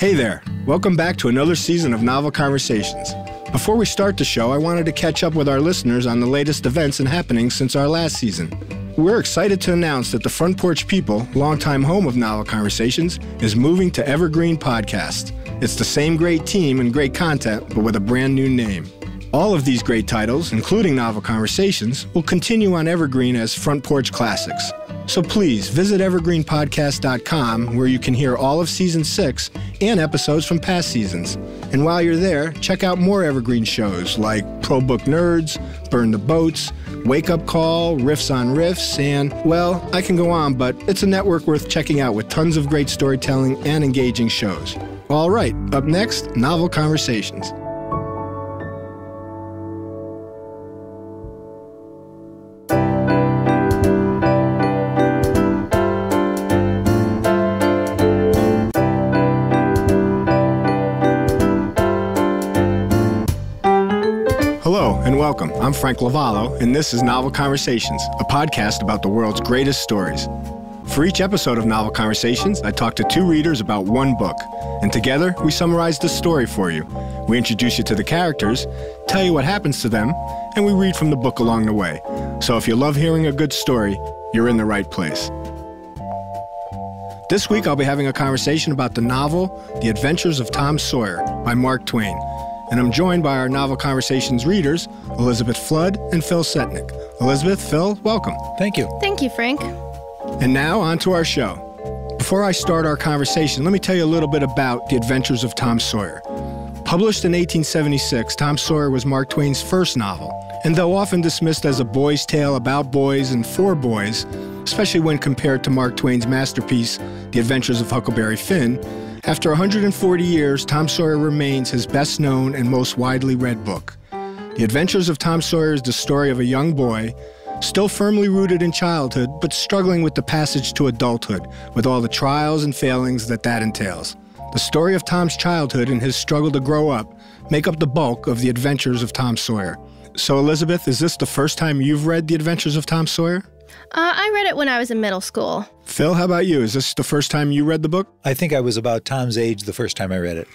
Hey there, welcome back to another season of Novel Conversations. Before we start the show, I wanted to catch up with our listeners on the latest events and happenings since our last season. We're excited to announce that the Front Porch People, longtime home of Novel Conversations, is moving to Evergreen Podcasts. It's the same great team and great content, but with a brand new name. All of these great titles, including Novel Conversations, will continue on Evergreen as Front Porch Classics. So please visit evergreenpodcast.com, where you can hear all of Season 6 and episodes from past seasons. And while you're there, check out more Evergreen shows like Pro Book Nerds, Burn the Boats, Wake Up Call, Riffs on Riffs, and, well, I can go on, but it's a network worth checking out with tons of great storytelling and engaging shows. All right, up next, Novel Conversations. Hello and welcome. I'm Frank Lavallo, and this is Novel Conversations, a podcast about the world's greatest stories. For each episode of Novel Conversations, I talk to two readers about one book, and together we summarize the story for you. We introduce you to the characters, tell you what happens to them, and we read from the book along the way. So if you love hearing a good story, you're in the right place. This week I'll be having a conversation about the novel The Adventures of Tom Sawyer by Mark Twain. And I'm joined by our Novel Conversations readers, Elizabeth Flood and Phil Setnick. Elizabeth, Phil, welcome. Thank you. Thank you, Frank. And now, on to our show. Before I start our conversation, let me tell you a little bit about The Adventures of Tom Sawyer. Published in 1876, Tom Sawyer was Mark Twain's first novel. And though often dismissed as a boy's tale about boys and for boys, especially when compared to Mark Twain's masterpiece, The Adventures of Huckleberry Finn, after 140 years, Tom Sawyer remains his best-known and most widely read book. The Adventures of Tom Sawyer is the story of a young boy, still firmly rooted in childhood, but struggling with the passage to adulthood, with all the trials and failings that entails. The story of Tom's childhood and his struggle to grow up make up the bulk of The Adventures of Tom Sawyer. So, Elizabeth, is this the first time you've read The Adventures of Tom Sawyer? I read it when I was in middle school. Phil, how about you? Is this the first time you read the book? I think I was about Tom's age the first time I read it.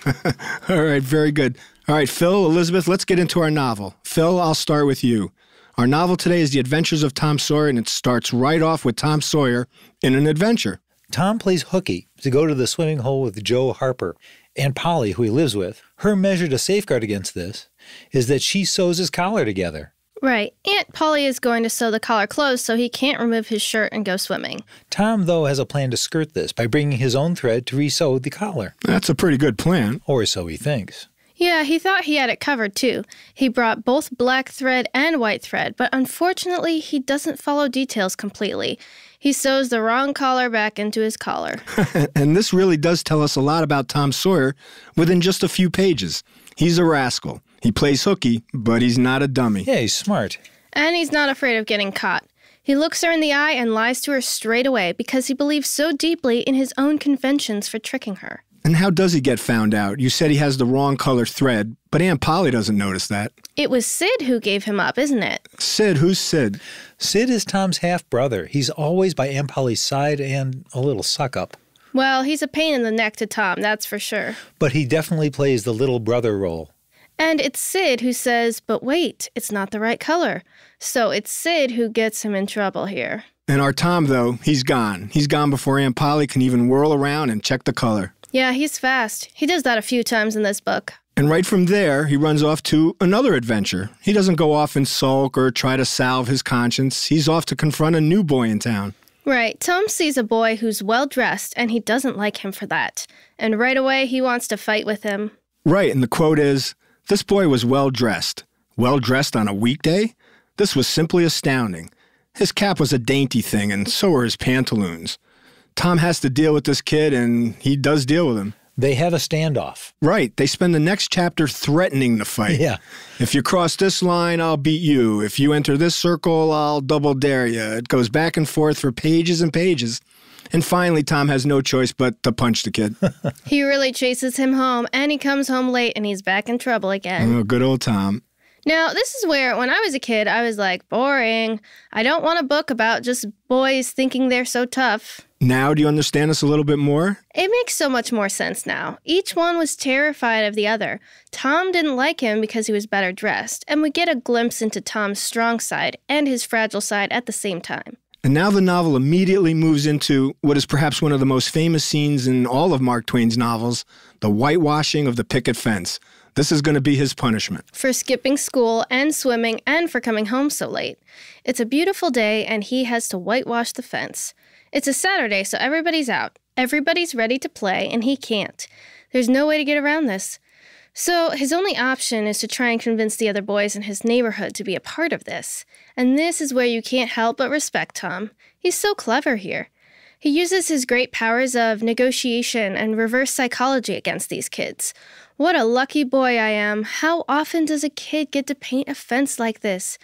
All right, very good. All right, Phil, Elizabeth, let's get into our novel. Phil, I'll start with you. Our novel today is The Adventures of Tom Sawyer, and it starts right off with Tom Sawyer in an adventure. Tom plays hooky to go to the swimming hole with Joe Harper. Aunt Polly, who he lives with, her measure to safeguard against this is that she sews his collar together. Right. Aunt Polly is going to sew the collar closed so he can't remove his shirt and go swimming. Tom, though, has a plan to skirt this by bringing his own thread to re-sew the collar. That's a pretty good plan. Or so he thinks. Yeah, he thought he had it covered, too. He brought both black thread and white thread, but unfortunately, he doesn't follow details completely. He sews the wrong collar back into his collar. And this really does tell us a lot about Tom Sawyer within just a few pages. He's a rascal. He plays hooky, but he's not a dummy. Yeah, he's smart. And he's not afraid of getting caught. He looks her in the eye and lies to her straight away because he believes so deeply in his own conventions for tricking her. And how does he get found out? You said he has the wrong color thread, but Aunt Polly doesn't notice that. It was Sid who gave him up, isn't it? Sid? Who's Sid? Sid is Tom's half-brother. He's always by Aunt Polly's side and a little suck-up. Well, he's a pain in the neck to Tom, that's for sure. But he definitely plays the little brother role. And it's Sid who says, but wait, it's not the right color. So it's Sid who gets him in trouble here. And our Tom, though, he's gone. He's gone before Aunt Polly can even whirl around and check the color. Yeah, he's fast. He does that a few times in this book. And right from there, he runs off to another adventure. He doesn't go off and sulk or try to salve his conscience. He's off to confront a new boy in town. Right. Tom sees a boy who's well-dressed, and he doesn't like him for that. And right away, he wants to fight with him. Right, and the quote is, "This boy was well-dressed. Well-dressed on a weekday? This was simply astounding. His cap was a dainty thing, and so were his pantaloons." Tom has to deal with this kid, and he does deal with him. They have a standoff. Right. They spend the next chapter threatening to fight. Yeah. If you cross this line, I'll beat you. If you enter this circle, I'll double dare you. It goes back and forth for pages and pages. And finally, Tom has no choice but to punch the kid. He really chases him home, and he comes home late, and he's back in trouble again. Oh, good old Tom. Now, this is where, when I was a kid, I was like, boring. I don't want a book about just boys thinking they're so tough. Now, do you understand this a little bit more? It makes so much more sense now. Each one was terrified of the other. Tom didn't like him because he was better dressed, and we get a glimpse into Tom's strong side and his fragile side at the same time. And now the novel immediately moves into what is perhaps one of the most famous scenes in all of Mark Twain's novels, the whitewashing of the picket fence. This is going to be his punishment. For skipping school and swimming and for coming home so late. It's a beautiful day, and he has to whitewash the fence. It's a Saturday, so everybody's out. Everybody's ready to play, and he can't. There's no way to get around this. So his only option is to try and convince the other boys in his neighborhood to be a part of this. And this is where you can't help but respect Tom. He's so clever here. He uses his great powers of negotiation and reverse psychology against these kids. What a lucky boy I am. How often does a kid get to paint a fence like this?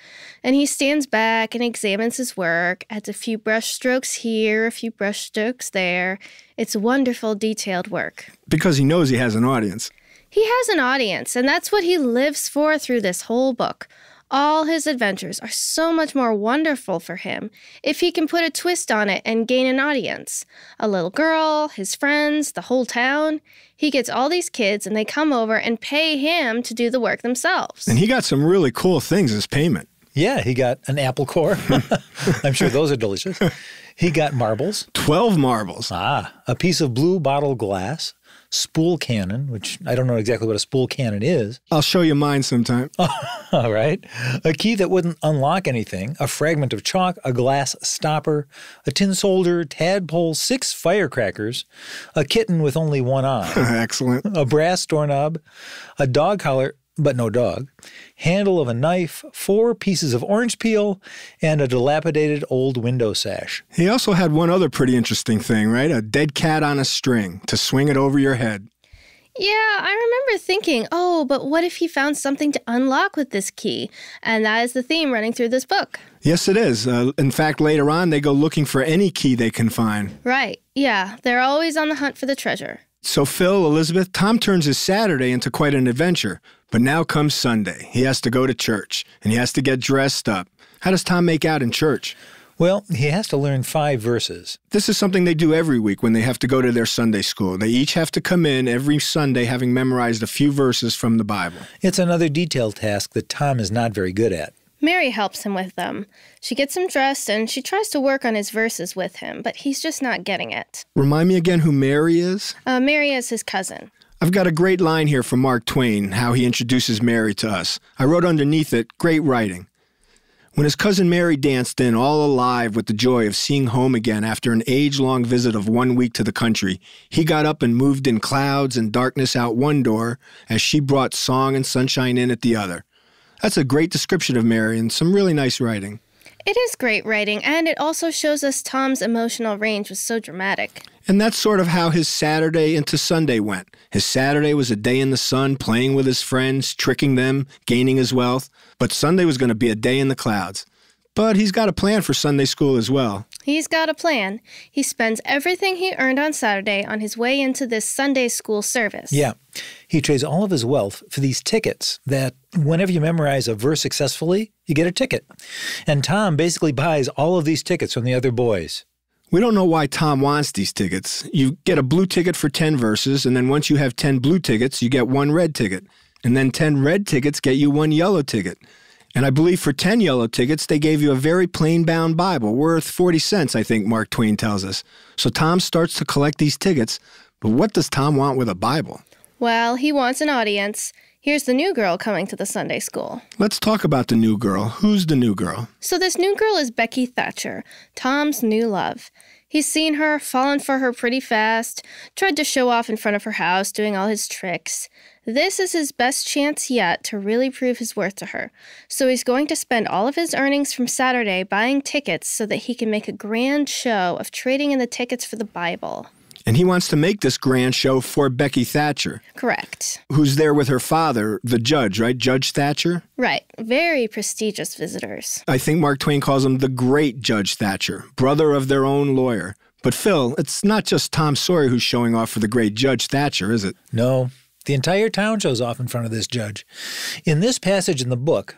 And he stands back and examines his work, adds a few brush strokes here, a few brush strokes there. It's wonderful, detailed work. Because he knows he has an audience. He has an audience, and that's what he lives for through this whole book. All his adventures are so much more wonderful for him if he can put a twist on it and gain an audience. A little girl, his friends, the whole town. He gets all these kids, and they come over and pay him to do the work themselves. And he got some really cool things as payment. Yeah, he got an apple core. I'm sure those are delicious. He got marbles. 12 marbles. A piece of blue bottle glass. Spool cannon, which I don't know exactly what a spool cannon is. I'll show you mine sometime. All right. A key that wouldn't unlock anything, a fragment of chalk, a glass stopper, a tin solder, tadpole, 6 firecrackers, a kitten with only one eye. Excellent. A brass doorknob, a dog collar, but no dog, handle of a knife, 4 pieces of orange peel, and a dilapidated old window sash. He also had one other pretty interesting thing, right? A dead cat on a string to swing it over your head. Yeah, I remember thinking, but what if he found something to unlock with this key? And that is the theme running through this book. Yes, it is. In fact, later on, they go looking for any key they can find. Right. Yeah, they're always on the hunt for the treasure. So Phil, Elizabeth, Tom turns his Saturday into quite an adventure. But now comes Sunday. He has to go to church, and he has to get dressed up. How does Tom make out in church? Well, he has to learn 5 verses. This is something they do every week when they have to go to their Sunday school. They each have to come in every Sunday having memorized a few verses from the Bible. It's another detailed task that Tom is not very good at. Mary helps him with them. She gets him dressed, and she tries to work on his verses with him, but he's just not getting it. Remind me again who Mary is? Mary is his cousin. I've got a great line here from Mark Twain, how he introduces Mary to us. I wrote underneath it, great writing. When his cousin Mary danced in, all alive with the joy of seeing home again after an age-long visit of 1 week to the country, he got up and moved in clouds and darkness out one door as she brought song and sunshine in at the other. That's a great description of Mary and some really nice writing. It is great writing, and it also shows us Tom's emotional range was so dramatic. And that's sort of how his Saturday into Sunday went. His Saturday was a day in the sun, playing with his friends, tricking them, gaining his wealth. But Sunday was going to be a day in the clouds. But he's got a plan for Sunday school as well. He's got a plan. He spends everything he earned on Saturday on his way into this Sunday school service. Yeah. He trades all of his wealth for these tickets that whenever you memorize a verse successfully, you get a ticket. And Tom basically buys all of these tickets from the other boys. We don't know why Tom wants these tickets. You get a blue ticket for 10 verses, and then once you have 10 blue tickets, you get 1 red ticket. And then 10 red tickets get you 1 yellow ticket. And I believe for 10 yellow tickets, they gave you a very plain-bound Bible, worth 40 cents, I think Mark Twain tells us. So Tom starts to collect these tickets, but what does Tom want with a Bible? Well, he wants an audience. Here's the new girl coming to the Sunday school. Let's talk about the new girl. Who's the new girl? So this new girl is Becky Thatcher, Tom's new love. He's seen her, fallen for her pretty fast, tried to show off in front of her house, doing all his tricks. This is his best chance yet to really prove his worth to her. So he's going to spend all of his earnings from Saturday buying tickets so that he can make a grand show of trading in the tickets for the Bible. And he wants to make this grand show for Becky Thatcher. Correct. Who's there with her father, the judge, right? Judge Thatcher? Right. Very prestigious visitors. I think Mark Twain calls him the great Judge Thatcher, brother of their own lawyer. But Phil, it's not just Tom Sawyer who's showing off for the great Judge Thatcher, is it? No. The entire town shows off in front of this judge. In this passage in the book,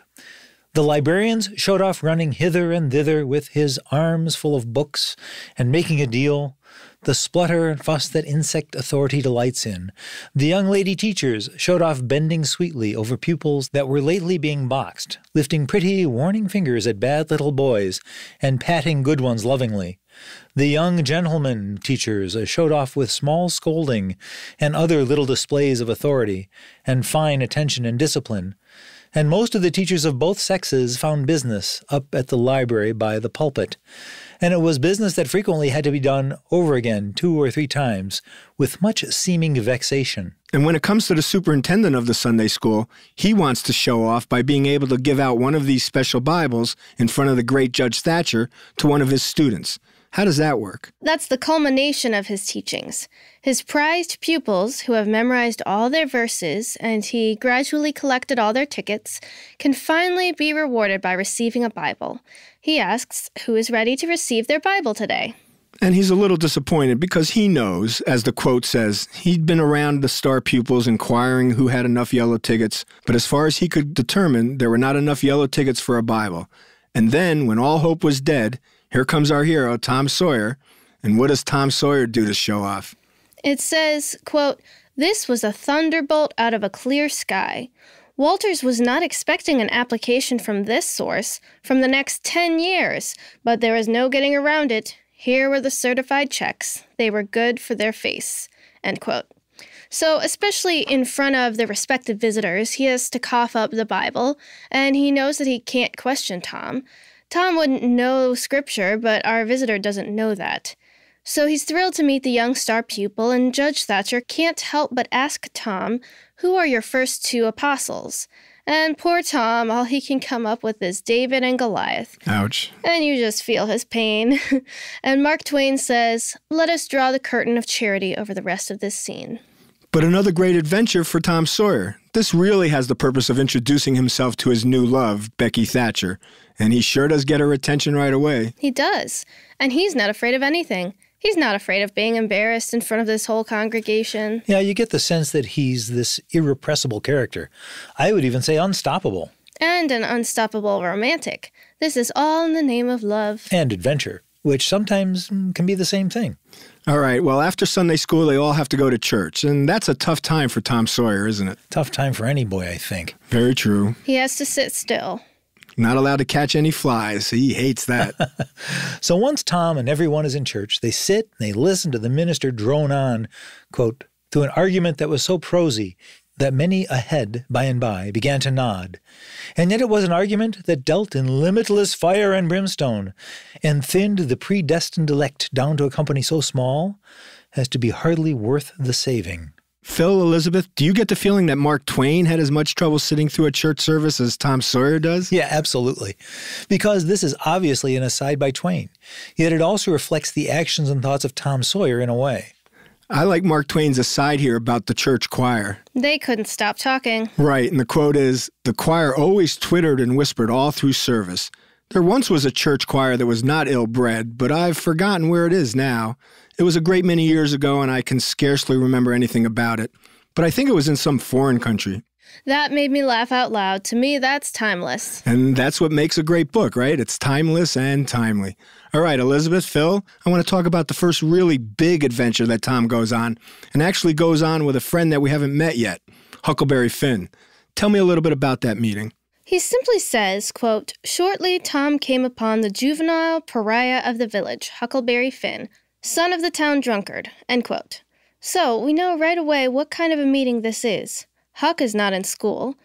The librarians showed off running hither and thither with his arms full of books and making a deal. The splutter and fuss that insect authority delights in. The young lady teachers showed off bending sweetly over pupils that were lately being boxed, lifting pretty, warning fingers at bad little boys and patting good ones lovingly. The young gentlemen teachers showed off with small scolding and other little displays of authority and fine attention and discipline. And most of the teachers of both sexes found business up at the library by the pulpit. And it was business that frequently had to be done over again 2 or 3 times, with much seeming vexation. And when it comes to the superintendent of the Sunday school, he wants to show off by being able to give out one of these special Bibles in front of the great Judge Thatcher to one of his students. How does that work? That's the culmination of his teachings. His prized pupils, who have memorized all their verses and he gradually collected all their tickets, can finally be rewarded by receiving a Bible. He asks who is ready to receive their Bible today. And he's a little disappointed because he knows, as the quote says, he'd been around the star pupils inquiring who had enough yellow tickets, but as far as he could determine, there were not enough yellow tickets for a Bible. And then, when all hope was dead, here comes our hero, Tom Sawyer. And what does Tom Sawyer do to show off? It says, quote, "This was a thunderbolt out of a clear sky. Walters was not expecting an application from this source from the next 10 years, but there was no getting around it. Here were the certified checks. They were good for their face." End quote. So, especially in front of the respective visitors, he has to cough up the Bible, and he knows that he can't question Tom. Tom wouldn't know Scripture, but our visitor doesn't know that. So he's thrilled to meet the young star pupil, and Judge Thatcher can't help but ask Tom, "Who are your first 2 apostles?" And poor Tom, all he can come up with is David and Goliath. Ouch. And you just feel his pain. And Mark Twain says, "Let us draw the curtain of charity over the rest of this scene." But another great adventure for Tom Sawyer. This really has the purpose of introducing himself to his new love, Becky Thatcher. And he sure does get her attention right away. He does. And he's not afraid of anything. He's not afraid of being embarrassed in front of this whole congregation. Yeah, you get the sense that he's this irrepressible character. I would even say unstoppable. And an unstoppable romantic. This is all in the name of love. And adventure, which sometimes can be the same thing. All right, well, after Sunday school, they all have to go to church. And that's a tough time for Tom Sawyer, isn't it? Tough time for any boy, I think. Very true. He has to sit still. Not allowed to catch any flies. He hates that. So once Tom and everyone is in church, they sit and they listen to the minister drone on, quote, "through an argument that was so prosy that many ahead by and by began to nod. And yet it was an argument that dealt in limitless fire and brimstone, and thinned the predestined elect down to a company so small as to be hardly worth the saving." Phil, Elizabeth, do you get the feeling that Mark Twain had as much trouble sitting through a church service as Tom Sawyer does? Yeah, absolutely. Because this is obviously an aside by Twain, yet it also reflects the actions and thoughts of Tom Sawyer in a way. I like Mark Twain's aside here about the church choir. They couldn't stop talking. Right, and the quote is, "The choir always twittered and whispered all through service. There once was a church choir that was not ill-bred, but I've forgotten where it is now. It was a great many years ago, and I can scarcely remember anything about it. But I think it was in some foreign country." That made me laugh out loud. To me, that's timeless. And that's what makes a great book, right? It's timeless and timely. All right, Elizabeth, Phil, I want to talk about the first really big adventure that Tom goes on, and actually goes on with a friend that we haven't met yet, Huckleberry Finn. Tell me a little bit about that meeting. He simply says, quote, "Shortly Tom came upon the juvenile pariah of the village, Huckleberry Finn, son of the town drunkard," end quote. So we know right away what kind of a meeting this is. Huck is not in school.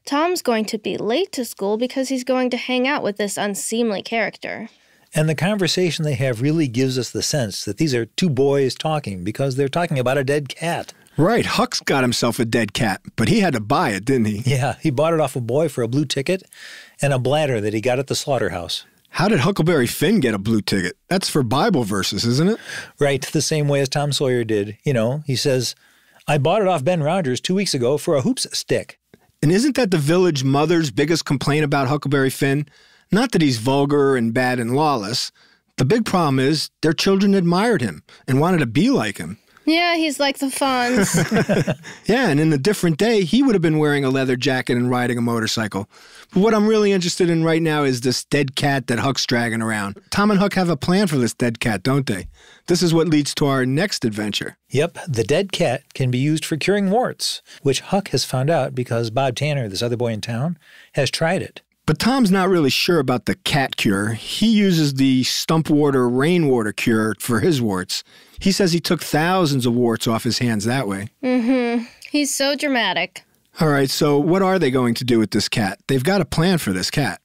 Tom's going to be late to school because he's going to hang out with this unseemly character. And the conversation they have really gives us the sense that these are 2 boys talking because they're talking about a dead cat. Right, Huck's got himself a dead cat, but he had to buy it, didn't he? Yeah, he bought it off a boy for a blue ticket and a bladder that he got at the slaughterhouse. How did Huckleberry Finn get a blue ticket? That's for Bible verses, isn't it? Right, the same way as Tom Sawyer did. You know, he says, "I bought it off Ben Rogers 2 weeks ago for a hoops stick." And isn't that the village mother's biggest complaint about Huckleberry Finn? Not that he's vulgar and bad and lawless. The big problem is their children admired him and wanted to be like him. Yeah, he's like the Fonz. Yeah, and in a different day, he would have been wearing a leather jacket and riding a motorcycle. But what I'm really interested in right now is this dead cat that Huck's dragging around. Tom and Huck have a plan for this dead cat, don't they? This is what leads to our next adventure. Yep, the dead cat can be used for curing warts, which Huck has found out because Bob Tanner, this other boy in town, has tried it. But Tom's not really sure about the cat cure. He uses the stump water rainwater cure for his warts. He says he took thousands of warts off his hands that way. Mm-hmm. He's so dramatic. All right, so what are they going to do with this cat? They've got a plan for this cat.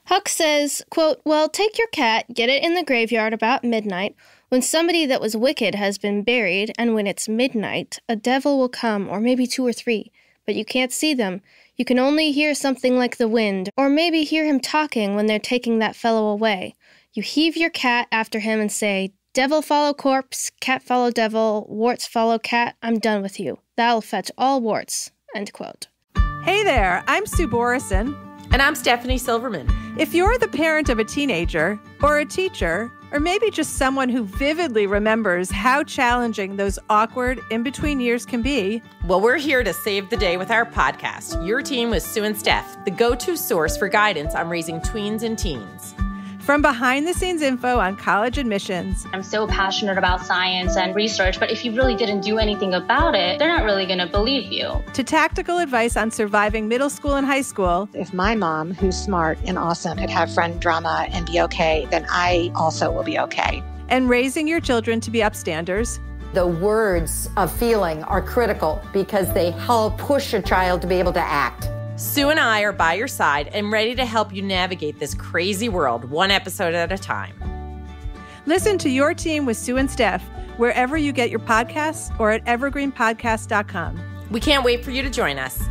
Huck says, quote, well, take your cat, get it in the graveyard about midnight, when somebody that was wicked has been buried, and when it's midnight, a devil will come, or maybe 2 or 3, but you can't see them. You can only hear something like the wind, or maybe hear him talking when they're taking that fellow away. You heave your cat after him and say, devil follow corpse, cat follow devil, warts follow cat, I'm done with you. That'll fetch all warts. End quote. Hey there, I'm Sue Borison. And I'm Stephanie Silverman. If you're the parent of a teenager, or a teacher, or maybe just someone who vividly remembers how challenging those awkward in-between years can be, well, we're here to save the day with our podcast, Your Team with Sue and Steph, the go-to source for guidance on raising tweens and teens. From behind-the-scenes info on college admissions. I'm so passionate about science and research, but if you really didn't do anything about it, they're not really going to believe you. To tactical advice on surviving middle school and high school. If my mom, who's smart and awesome, could have friend drama and be okay, then I also will be okay. And raising your children to be upstanders. The words of feeling are critical because they help push a child to be able to act. Sue and I are by your side and ready to help you navigate this crazy world, one episode at a time. Listen to Your Team with Sue and Steph wherever you get your podcasts or at evergreenpodcasts.com. We can't wait for you to join us.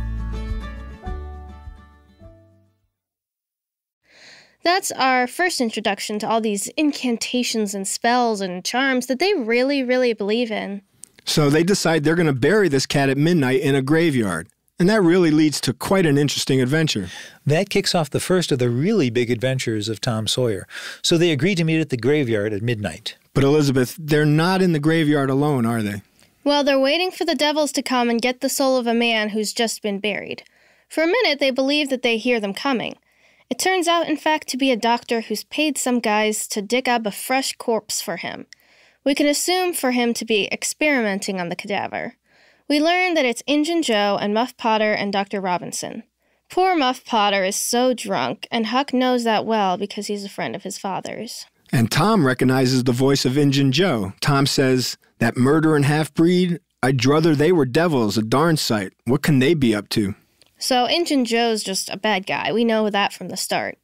That's our first introduction to all these incantations and spells and charms that they really, really believe in. So they decide they're going to bury this cat at midnight in a graveyard. And that really leads to quite an interesting adventure. That kicks off the first of the really big adventures of Tom Sawyer. So they agree to meet at the graveyard at midnight. But Elizabeth, they're not in the graveyard alone, are they? Well, they're waiting for the devils to come and get the soul of a man who's just been buried. For a minute, they believe that they hear them coming. It turns out, in fact, to be a doctor who's paid some guys to dig up a fresh corpse for him. We can assume for him to be experimenting on the cadaver. We learn that it's Injun Joe and Muff Potter and Dr. Robinson. Poor Muff Potter is so drunk, and Huck knows that well because he's a friend of his father's. And Tom recognizes the voice of Injun Joe. Tom says, that murderin' half-breed, I'd druther they were devils, a darn sight. What can they be up to? So Injun Joe's just a bad guy. We know that from the start.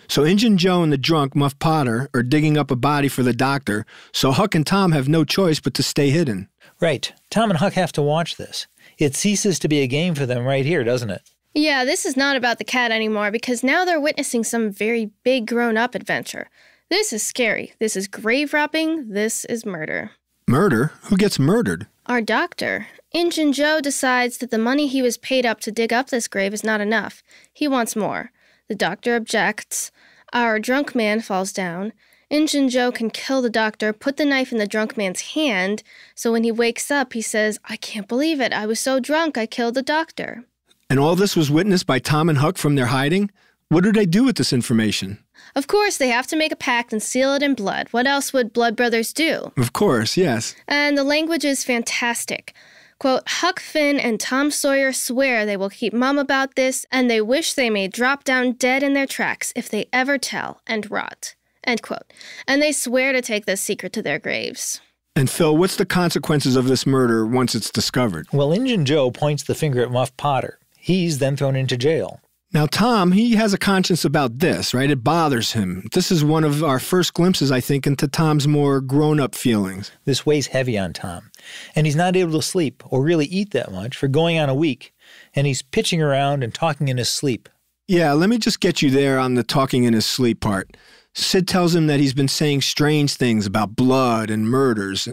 So Injun Joe and the drunk Muff Potter are digging up a body for the doctor, so Huck and Tom have no choice but to stay hidden. Right. Tom and Huck have to watch this. It ceases to be a game for them right here, doesn't it? Yeah, this is not about the cat anymore because now they're witnessing some very big grown-up adventure. This is scary. This is grave robbing. This is murder. Murder? Who gets murdered? Our doctor. Injun Joe decides that the money he was paid up to dig up this grave is not enough. He wants more. The doctor objects. Our drunk man falls down. Injun Joe can kill the doctor, put the knife in the drunk man's hand, so when he wakes up, he says, I can't believe it. I was so drunk, I killed the doctor. And all this was witnessed by Tom and Huck from their hiding? What do they do with this information? Of course, they have to make a pact and seal it in blood. What else would blood brothers do? Of course, yes. And the language is fantastic. Quote, Huck Finn and Tom Sawyer swear they will keep mum about this, and they wish they may drop down dead in their tracks if they ever tell and rot. End quote. And they swear to take this secret to their graves. And Phil, what's the consequences of this murder once it's discovered? Well, Injun Joe points the finger at Muff Potter. He's then thrown into jail. Now, Tom, he has a conscience about this, right? It bothers him. This is one of our first glimpses, I think, into Tom's more grown-up feelings. This weighs heavy on Tom. And he's not able to sleep or really eat that much for going on a week. And he's pitching around and talking in his sleep. Yeah, let me just get you there on the talking in his sleep part. Sid tells him that he's been saying strange things about blood and murders.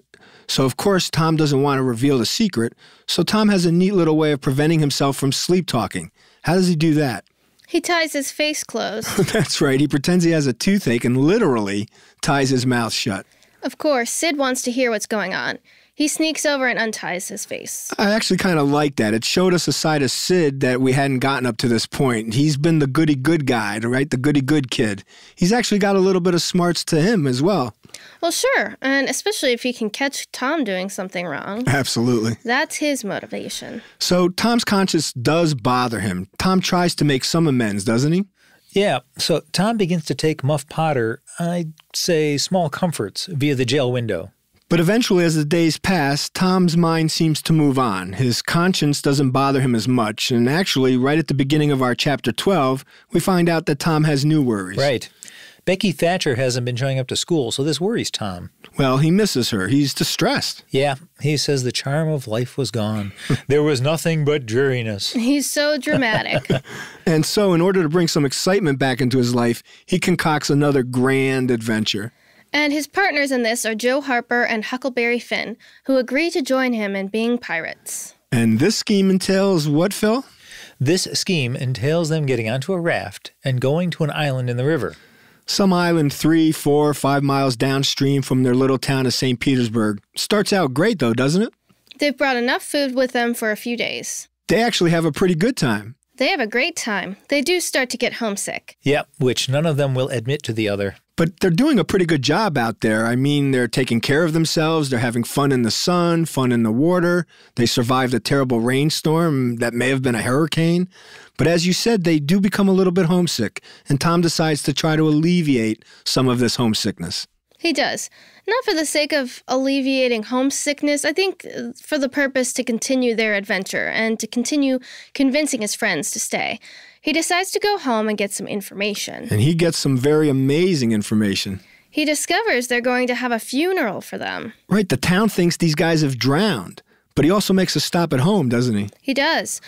So, of course, Tom doesn't want to reveal the secret, so Tom has a neat little way of preventing himself from sleep talking. How does he do that? He ties his face closed. That's right. He pretends he has a toothache and literally ties his mouth shut. Of course, Sid wants to hear what's going on. He sneaks over and unties his face. I actually kind of like that. It showed us a side of Sid that we hadn't gotten up to this point. He's been the goody-good guy, right? The goody-good kid. He's actually got a little bit of smarts to him as well. Well, sure, and especially if he can catch Tom doing something wrong. Absolutely. That's his motivation. So Tom's conscience does bother him. Tom tries to make some amends, doesn't he? Yeah, so Tom begins to take Muff Potter, I'd say, small comforts via the jail window. But eventually, as the days pass, Tom's mind seems to move on. His conscience doesn't bother him as much, and actually, right at the beginning of our chapter 12, we find out that Tom has new worries. Right. Becky Thatcher hasn't been showing up to school, so this worries Tom. Well, he misses her. He's distressed. Yeah, he says the charm of life was gone. There was nothing but dreariness. He's so dramatic. And so, in order to bring some excitement back into his life, he concocts another grand adventure. And his partners in this are Joe Harper and Huckleberry Finn, who agree to join him in being pirates. And this scheme entails what, Phil? This scheme entails them getting onto a raft and going to an island in the river. Some island 3, 4, 5 miles downstream from their little town of St. Petersburg. Starts out great, though, doesn't it? They've brought enough food with them for a few days. They actually have a pretty good time. They have a great time. They do start to get homesick. Yep, which none of them will admit to the other. But they're doing a pretty good job out there. I mean, they're taking care of themselves. They're having fun in the sun, fun in the water. They survived a terrible rainstorm that may have been a hurricane. But as you said, they do become a little bit homesick, and Tom decides to try to alleviate some of this homesickness. He does. Not for the sake of alleviating homesickness, I think for the purpose to continue their adventure and to continue convincing his friends to stay. He decides to go home and get some information. And he gets some very amazing information. He discovers they're going to have a funeral for them. Right, the town thinks these guys have drowned. But he also makes a stop at home, doesn't he? He does.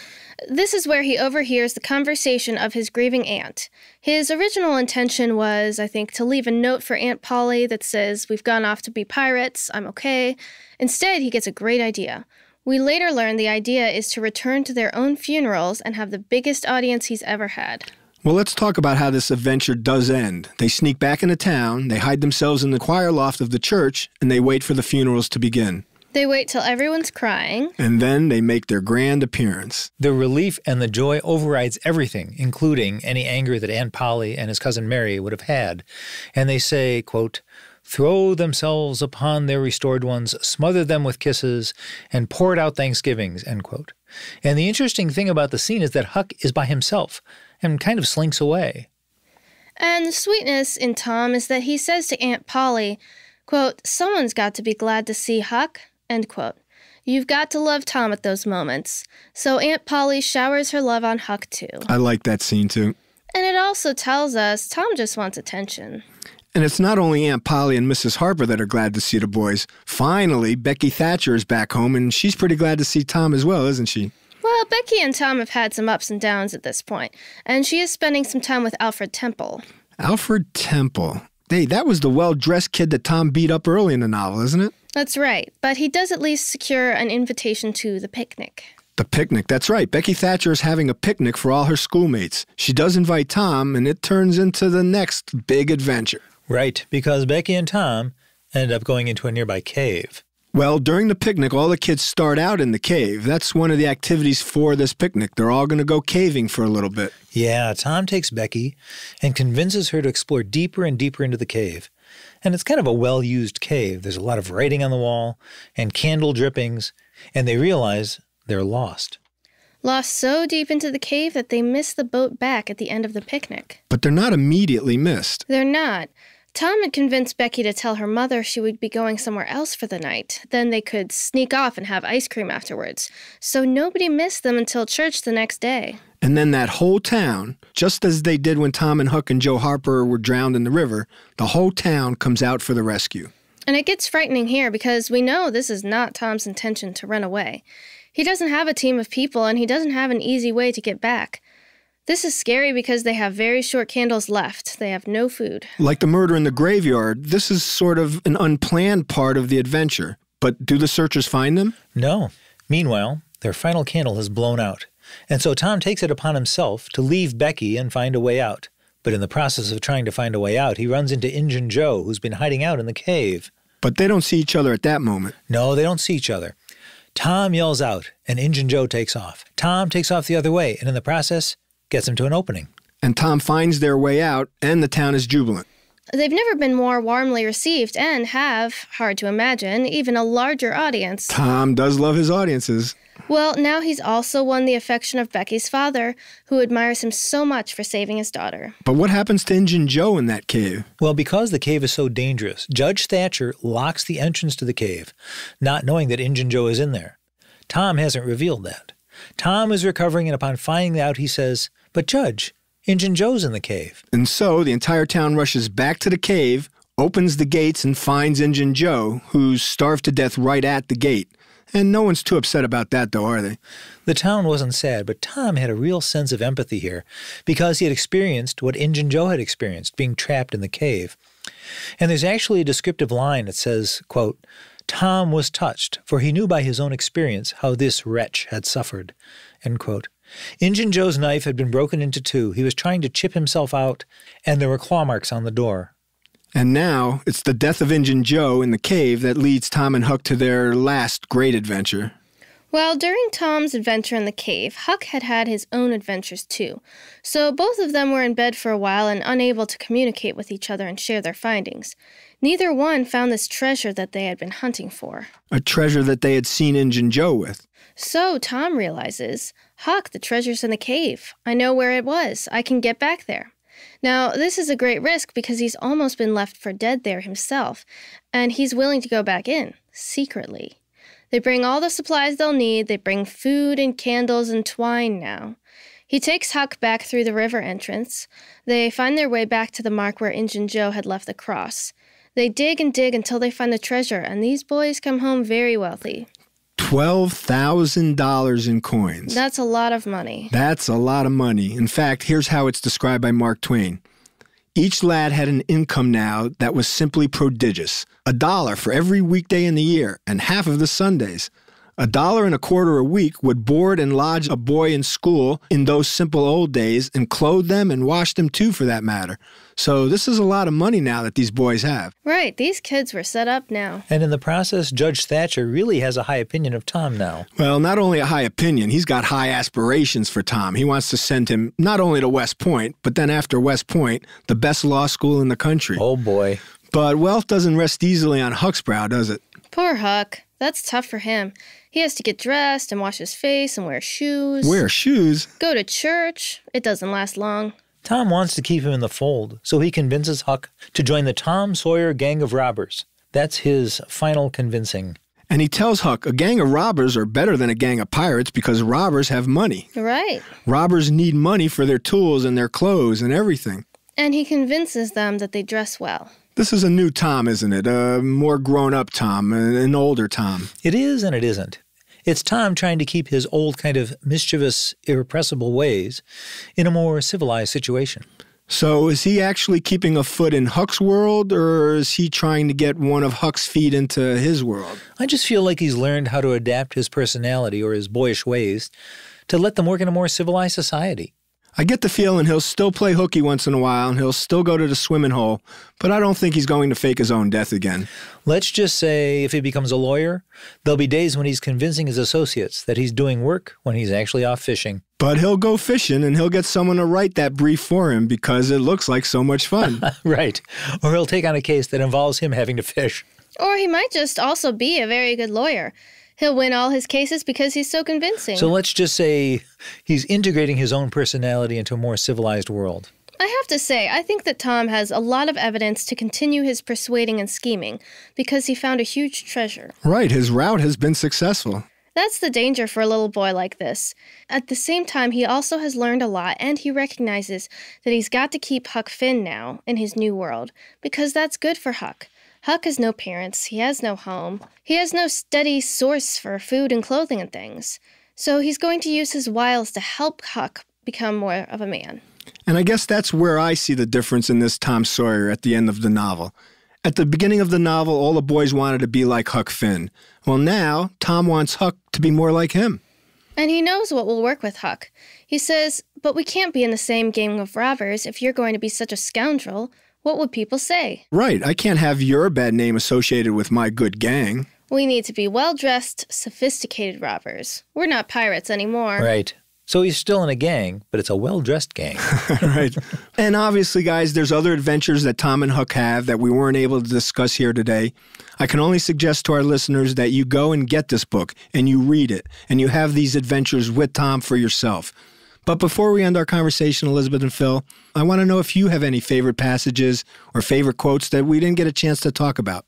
This is where he overhears the conversation of his grieving aunt. His original intention was, I think, to leave a note for Aunt Polly that says, "We've gone off to be pirates, I'm okay." Instead, he gets a great idea. We later learn the idea is to return to their own funerals and have the biggest audience he's ever had. Well, let's talk about how this adventure does end. They sneak back into town, they hide themselves in the choir loft of the church, and they wait for the funerals to begin. They wait till everyone's crying. And then they make their grand appearance. The relief and the joy overrides everything, including any anger that Aunt Polly and his cousin Mary would have had. And they say, quote, "Throw themselves upon their restored ones, smother them with kisses, and poured out thanksgivings," end quote. And the interesting thing about the scene is that Huck is by himself and kind of slinks away. And the sweetness in Tom is that he says to Aunt Polly, quote, "Someone's got to be glad to see Huck," end quote. You've got to love Tom at those moments. So Aunt Polly showers her love on Huck, too. I like that scene, too. And it also tells us Tom just wants attention. And it's not only Aunt Polly and Mrs. Harper that are glad to see the boys. Finally, Becky Thatcher is back home, and she's pretty glad to see Tom as well, isn't she? Well, Becky and Tom have had some ups and downs at this point, and she is spending some time with Alfred Temple. Alfred Temple. Hey, that was the well-dressed kid that Tom beat up early in the novel, isn't it? That's right, but he does at least secure an invitation to the picnic. The picnic, that's right. Becky Thatcher is having a picnic for all her schoolmates. She does invite Tom, and it turns into the next big adventure. Right, because Becky and Tom end up going into a nearby cave. Well, during the picnic, all the kids start out in the cave. That's one of the activities for this picnic. They're all going to go caving for a little bit. Yeah, Tom takes Becky and convinces her to explore deeper and deeper into the cave. And it's kind of a well-used cave. There's a lot of writing on the wall and candle drippings, and they realize they're lost. Lost so deep into the cave that they miss the boat back at the end of the picnic. But they're not immediately missed. They're not. Tom had convinced Becky to tell her mother she would be going somewhere else for the night. Then they could sneak off and have ice cream afterwards. So nobody missed them until church the next day. And then that whole town, just as they did when Tom and Huck and Joe Harper were drowned in the river, the whole town comes out for the rescue. And it gets frightening here because we know this is not Tom's intention to run away. He doesn't have a team of people and he doesn't have an easy way to get back. This is scary because they have very short candles left. They have no food. Like the murder in the graveyard, this is sort of an unplanned part of the adventure. But do the searchers find them? No. Meanwhile, their final candle has blown out. And so Tom takes it upon himself to leave Becky and find a way out. But in the process of trying to find a way out, he runs into Injun Joe, who's been hiding out in the cave. But they don't see each other at that moment. No, they don't see each other. Tom yells out, and Injun Joe takes off. Tom takes off the other way, and in the process, gets him to an opening. And Tom finds their way out, and the town is jubilant. They've never been more warmly received and have, hard to imagine, even a larger audience. Tom does love his audiences. Well, now he's also won the affection of Becky's father, who admires him so much for saving his daughter. But what happens to Injun Joe in that cave? Well, because the cave is so dangerous, Judge Thatcher locks the entrance to the cave, not knowing that Injun Joe is in there. Tom hasn't revealed that. Tom is recovering, and upon finding out, he says, "But Judge, Injun Joe's in the cave." And so the entire town rushes back to the cave, opens the gates, and finds Injun Joe, who's starved to death right at the gate. And no one's too upset about that, though, are they? The town wasn't sad, but Tom had a real sense of empathy here because he had experienced what Injun Joe had experienced, being trapped in the cave. And there's actually a descriptive line that says, quote, "Tom was touched, for he knew by his own experience how this wretch had suffered," end quote. Injun Joe's knife had been broken into two. He was trying to chip himself out, and there were claw marks on the door. And now it's the death of Injun Joe in the cave that leads Tom and Huck to their last great adventure. Well, during Tom's adventure in the cave, Huck had had his own adventures too. So both of them were in bed for a while and unable to communicate with each other and share their findings. Neither one found this treasure that they had been hunting for. A treasure that they had seen Injun Joe with. So Tom realizes, "Huck, the treasure's in the cave. I know where it was. I can get back there." Now, this is a great risk because he's almost been left for dead there himself, and he's willing to go back in, secretly. They bring all the supplies they'll need. They bring food and candles and twine now. He takes Huck back through the river entrance. They find their way back to the mark where Injun Joe had left the cross. They dig and dig until they find the treasure, and these boys come home very wealthy. $12,000 in coins. That's a lot of money. That's a lot of money. In fact, here's how it's described by Mark Twain. Each lad had an income now that was simply prodigious. $1 for every weekday in the year, and half of the Sundays. $1.25 a week would board and lodge a boy in school in those simple old days and clothe them and wash them too, for that matter. So this is a lot of money now that these boys have. Right, these kids were set up now. And in the process, Judge Thatcher really has a high opinion of Tom now. Well, not only a high opinion, he's got high aspirations for Tom. He wants to send him not only to West Point, but then after West Point, the best law school in the country. Oh, boy. But wealth doesn't rest easily on Huck's brow, does it? Poor Huck. That's tough for him. He has to get dressed and wash his face and wear shoes. Wear shoes? Go to church. It doesn't last long. Tom wants to keep him in the fold, so he convinces Huck to join the Tom Sawyer gang of robbers. That's his final convincing. And he tells Huck a gang of robbers are better than a gang of pirates because robbers have money. Right. Robbers need money for their tools and their clothes and everything. And he convinces them that they dress well. This is a new Tom, isn't it? A more grown-up Tom, an older Tom. It is and it isn't. It's Tom trying to keep his old kind of mischievous, irrepressible ways in a more civilized situation. So is he actually keeping a foot in Huck's world, or is he trying to get one of Huck's feet into his world? I just feel like he's learned how to adapt his personality or his boyish ways to let them work in a more civilized society. I get the feeling he'll still play hooky once in a while, and he'll still go to the swimming hole, but I don't think he's going to fake his own death again. Let's just say if he becomes a lawyer, there'll be days when he's convincing his associates that he's doing work when he's actually off fishing. But he'll go fishing, and he'll get someone to write that brief for him because it looks like so much fun. Right. Or he'll take on a case that involves him having to fish. Or he might just also be a very good lawyer. He'll win all his cases because he's so convincing. So let's just say he's integrating his own personality into a more civilized world. I have to say, I think that Tom has a lot of evidence to continue his persuading and scheming because he found a huge treasure. Right, his route has been successful. That's the danger for a little boy like this. At the same time, he also has learned a lot, and he recognizes that he's got to keep Huck Finn now in his new world because that's good for Huck. Huck has no parents, he has no home, he has no steady source for food and clothing and things. So he's going to use his wiles to help Huck become more of a man. And I guess that's where I see the difference in this Tom Sawyer at the end of the novel. At the beginning of the novel, all the boys wanted to be like Huck Finn. Well, now, Tom wants Huck to be more like him. And he knows what will work with Huck. He says, "But we can't be in the same gang of robbers if you're going to be such a scoundrel. What would people say? Right, I can't have your bad name associated with my good gang. We need to be well-dressed, sophisticated robbers. We're not pirates anymore. Right. So he's still in a gang, but it's a well-dressed gang. Right. And obviously, guys, there's other adventures that Tom and Hook have that we weren't able to discuss here today. I can only suggest to our listeners that you go and get this book and you read it and you have these adventures with Tom for yourself. But before we end our conversation, Elizabeth and Phil, I want to know if you have any favorite passages or favorite quotes that we didn't get a chance to talk about.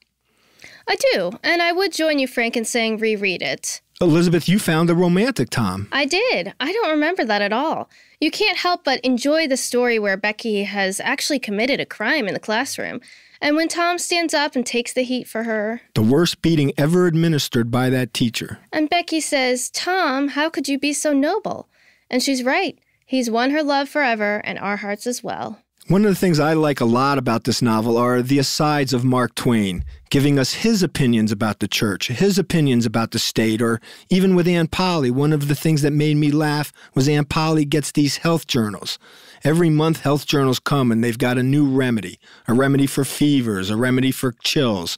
I do, and I would join you, Frank, in saying reread it. Elizabeth, you found the romantic Tom. I did. I don't remember that at all. You can't help but enjoy the story where Becky has actually committed a crime in the classroom. And when Tom stands up and takes the heat for her. The worst beating ever administered by that teacher. And Becky says, "Tom, how could you be so noble?" And she's right. He's won her love forever and our hearts as well. One of the things I like a lot about this novel are the asides of Mark Twain, giving us his opinions about the church, his opinions about the state, or even with Aunt Polly. One of the things that made me laugh was Aunt Polly gets these health journals. Every month health journals come and they've got a new remedy, a remedy for fevers, a remedy for chills.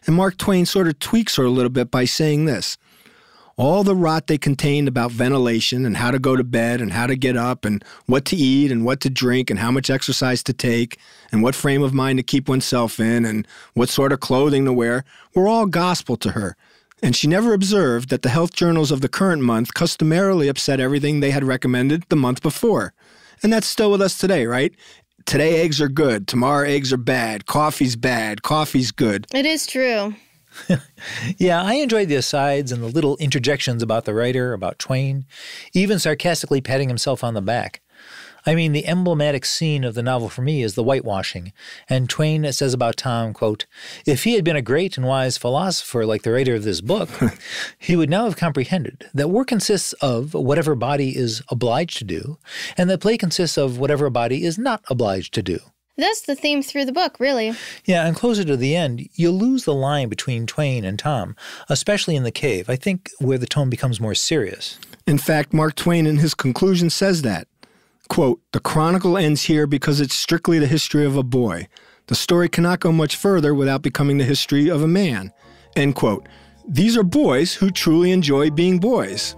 And Mark Twain sort of tweaks her a little bit by saying this: all the rot they contained about ventilation and how to go to bed and how to get up and what to eat and what to drink and how much exercise to take and what frame of mind to keep oneself in and what sort of clothing to wear were all gospel to her. And she never observed that the health journals of the current month customarily upset everything they had recommended the month before. And that's still with us today, right? Today eggs are good. Tomorrow eggs are bad. Coffee's bad. Coffee's good. It is true. Yeah, I enjoyed the asides and the little interjections about the writer, about Twain, even sarcastically patting himself on the back. I mean, the emblematic scene of the novel for me is the whitewashing. And Twain says about Tom, quote, "If he had been a great and wise philosopher like the writer of this book, he would now have comprehended that work consists of whatever a body is obliged to do, and that play consists of whatever a body is not obliged to do." That's the theme through the book, really. Yeah, and closer to the end, you lose the line between Twain and Tom, especially in the cave, I think, where the tone becomes more serious. In fact, Mark Twain in his conclusion says that, quote, "The chronicle ends here because it's strictly the history of a boy. The story cannot go much further without becoming the history of a man." End quote. These are boys who truly enjoy being boys.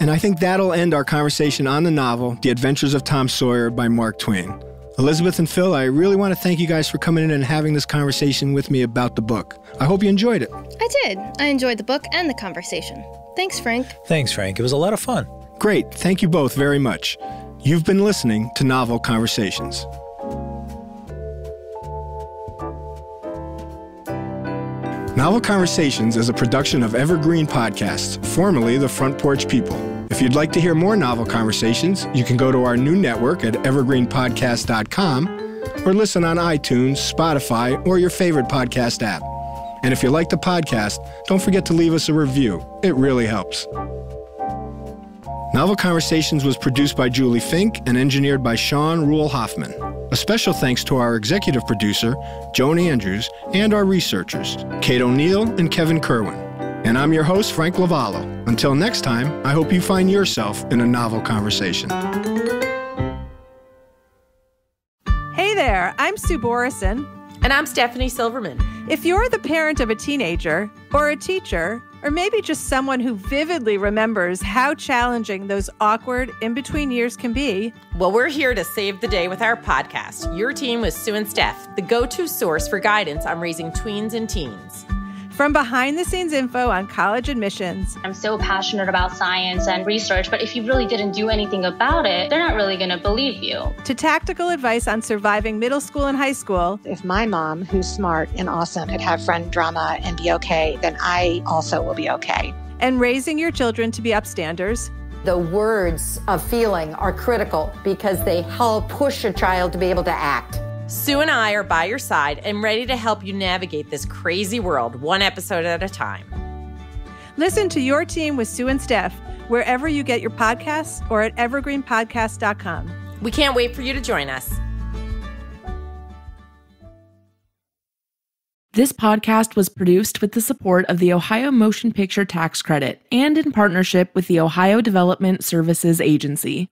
And I think that'll end our conversation on the novel, The Adventures of Tom Sawyer by Mark Twain. Elizabeth and Phil, I really want to thank you guys for coming in and having this conversation with me about the book. I hope you enjoyed it. I did. I enjoyed the book and the conversation. Thanks, Frank. Thanks, Frank. It was a lot of fun. Great. Thank you both very much. You've been listening to Novel Conversations. Novel Conversations is a production of Evergreen Podcasts, formerly the Front Porch People. If you'd like to hear more Novel Conversations, you can go to our new network at evergreenpodcast.com or listen on iTunes, Spotify, or your favorite podcast app. And if you like the podcast, don't forget to leave us a review. It really helps. Novel Conversations was produced by Julie Fink and engineered by Sean Rule Hoffman. A special thanks to our executive producer, Joan Andrews, and our researchers, Kate O'Neill and Kevin Kerwin. And I'm your host, Frank Lavallo. Until next time, I hope you find yourself in a novel conversation. Hey there, I'm Sue Borison. And I'm Stephanie Silverman. If you're the parent of a teenager or a teacher, or maybe just someone who vividly remembers how challenging those awkward in-between years can be, well, we're here to save the day with our podcast, Your Team with Sue and Steph, the go-to source for guidance on raising tweens and teens. From behind-the-scenes info on college admissions. I'm so passionate about science and research, but if you really didn't do anything about it, they're not really going to believe you. To tactical advice on surviving middle school and high school. If my mom, who's smart and awesome, could have friend drama and be okay, then I also will be okay. And raising your children to be upstanders. The words of feeling are critical because they help push a child to be able to act. Sue and I are by your side and ready to help you navigate this crazy world, one episode at a time. Listen to Your Team with Sue and Steph wherever you get your podcasts or at evergreenpodcast.com. We can't wait for you to join us. This podcast was produced with the support of the Ohio Motion Picture Tax Credit and in partnership with the Ohio Development Services Agency.